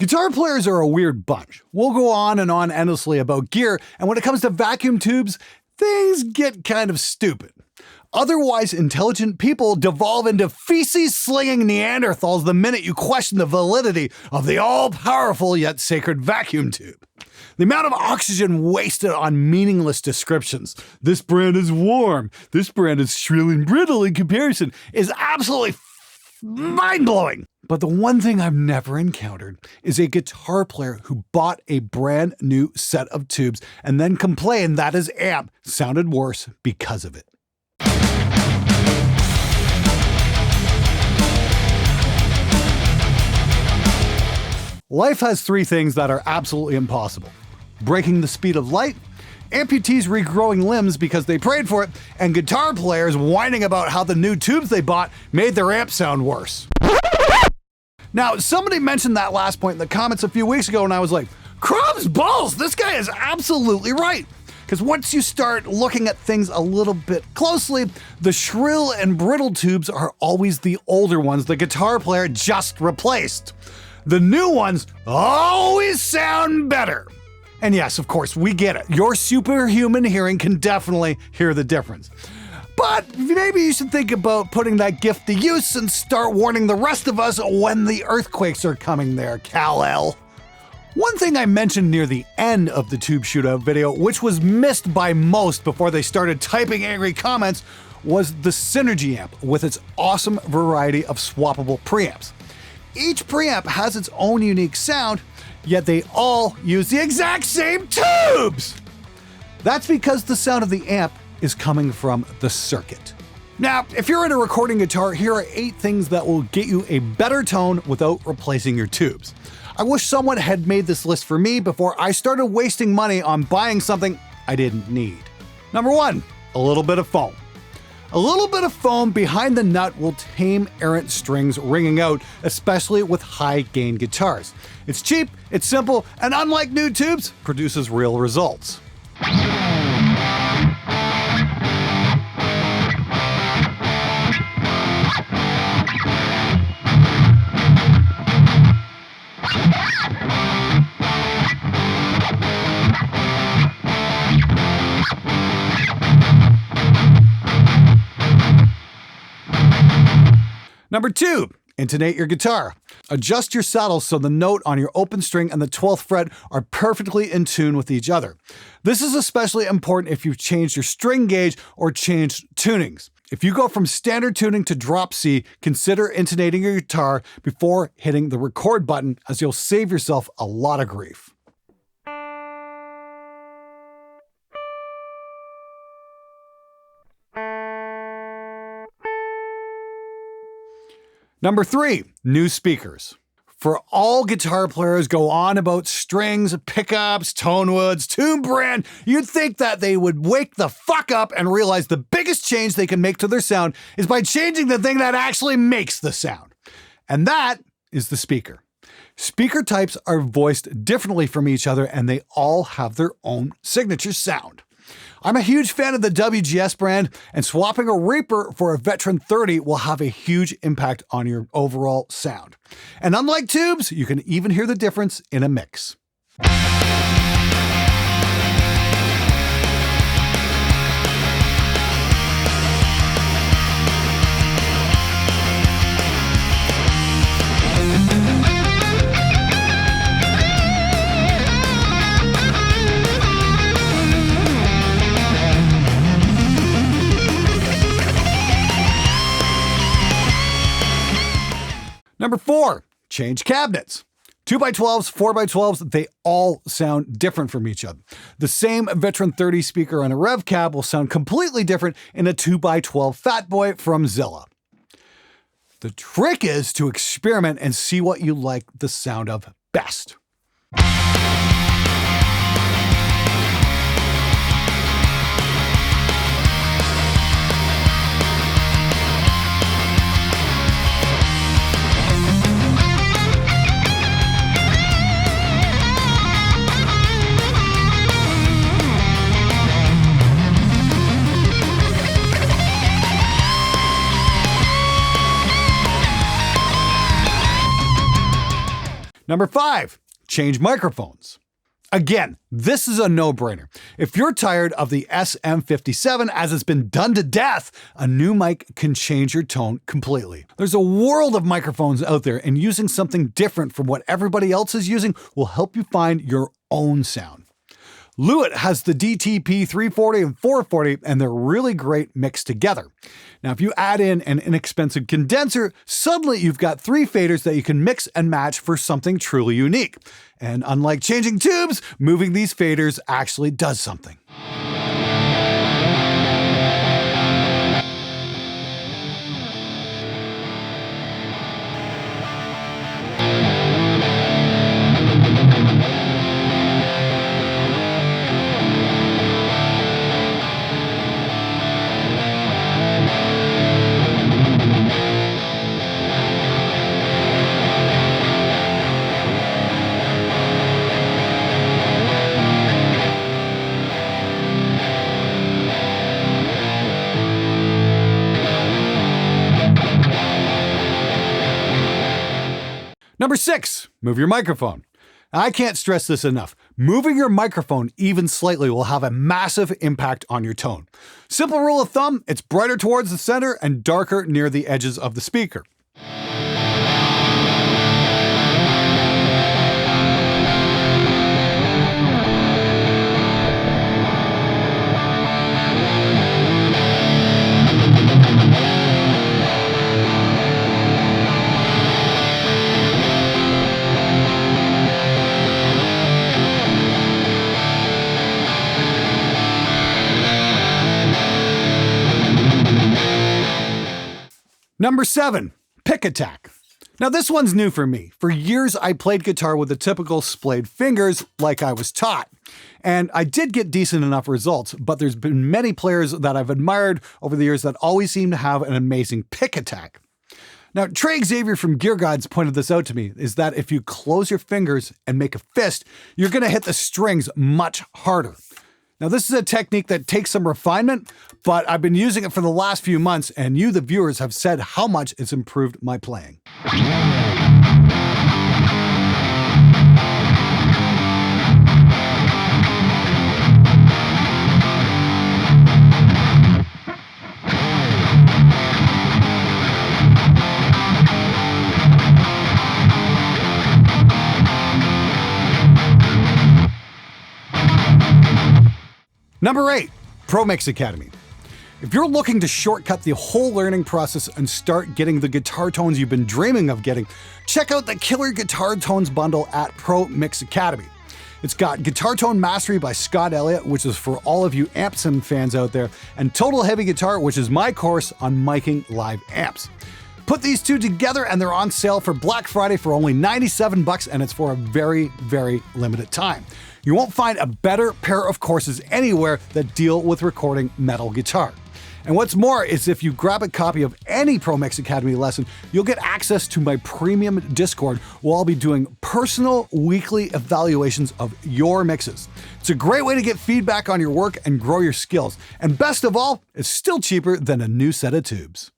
Guitar players are a weird bunch. We'll go on and on endlessly about gear, and when it comes to vacuum tubes, things get kind of stupid. Otherwise intelligent people devolve into feces-slinging Neanderthals the minute you question the validity of the all-powerful yet sacred vacuum tube. The amount of oxygen wasted on meaningless descriptions, this brand is warm, this brand is shrill and brittle in comparison, is absolutely mind-blowing. But the one thing I've never encountered is a guitar player who bought a brand new set of tubes and then complained that his amp sounded worse because of it. Life has three things that are absolutely impossible: breaking the speed of light, amputees regrowing limbs because they prayed for it, and guitar players whining about how the new tubes they bought made their amp sound worse. Now, somebody mentioned that last point in the comments a few weeks ago, and I was like, crumbs balls, this guy is absolutely right. Because once you start looking at things a little bit closely, the shrill and brittle tubes are always the older ones the guitar player just replaced. The new ones always sound better. And yes, of course, we get it. Your superhuman hearing can definitely hear the difference. But maybe you should think about putting that gift to use and start warning the rest of us when the earthquakes are coming there, Kal-El. One thing I mentioned near the end of the tube shootout video, which was missed by most before they started typing angry comments, was the Synergy amp with its awesome variety of swappable preamps. Each preamp has its own unique sound, yet they all use the exact same tubes! That's because the sound of the amp is coming from the circuit. Now, if you're into recording guitar, here are 8 things that will get you a better tone without replacing your tubes. I wish someone had made this list for me before I started wasting money on buying something I didn't need. Number 1, a little bit of foam. A little bit of foam behind the nut will tame errant strings ringing out, especially with high-gain guitars. It's cheap, it's simple, and unlike new tubes, produces real results. Number 2, intonate your guitar. Adjust your saddle so the note on your open string and the 12th fret are perfectly in tune with each other. This is especially important if you've changed your string gauge or changed tunings. If you go from standard tuning to drop C, consider intonating your guitar before hitting the record button, as you'll save yourself a lot of grief. Number 3, new speakers. For all guitar players go on about strings, pickups, tone woods, tune brand, you'd think that they would wake the fuck up and realize the biggest change they can make to their sound is by changing the thing that actually makes the sound. And that is the speaker. Speaker types are voiced differently from each other, and they all have their own signature sound. I'm a huge fan of the WGS brand, and swapping a Reaper for a Veteran 30 will have a huge impact on your overall sound. And unlike tubes, you can even hear the difference in a mix. Number 4, change cabinets. 2x12s, 4x12s, they all sound different from each other. The same Veteran 30 speaker on a Rev cab will sound completely different in a 2x12 Fat Boy from Zilla. The trick is to experiment and see what you like the sound of best. Number 5, change microphones. Again, this is a no-brainer. If you're tired of the SM57 as it's been done to death, a new mic can change your tone completely. There's a world of microphones out there, and using something different from what everybody else is using will help you find your own sound. Lewitt has the DTP 340 and 440, and they're really great mixed together. Now, if you add in an inexpensive condenser, suddenly you've got 3 faders that you can mix and match for something truly unique. And unlike changing tubes, moving these faders actually does something. Number 6, move your microphone. I can't stress this enough. Moving your microphone even slightly will have a massive impact on your tone. Simple rule of thumb, it's brighter towards the center and darker near the edges of the speaker. Number 7, pick attack. Now this one's new for me. For years I played guitar with the typical splayed fingers like I was taught. And I did get decent enough results, but there's been many players that I've admired over the years that always seem to have an amazing pick attack. Now, Trey Xavier from Gear Guides pointed this out to me, is that if you close your fingers and make a fist, you're gonna hit the strings much harder. Now, this is a technique that takes some refinement, but I've been using it for the last few months, and you, the viewers, have said how much it's improved my playing. Number 8, Pro Mix Academy. If you're looking to shortcut the whole learning process and start getting the guitar tones you've been dreaming of getting, check out the Killer Guitar Tones bundle at Pro Mix Academy. It's got Guitar Tone Mastery by Scott Elliott, which is for all of you Ampson fans out there, and Total Heavy Guitar, which is my course on miking live amps. Put these two together and they're on sale for Black Friday for only $97, and it's for a very, very limited time. You won't find a better pair of courses anywhere that deal with recording metal guitar. And what's more is if you grab a copy of any Pro Mix Academy lesson, you'll get access to my premium Discord where I'll be doing personal weekly evaluations of your mixes. It's a great way to get feedback on your work and grow your skills. And best of all, it's still cheaper than a new set of tubes.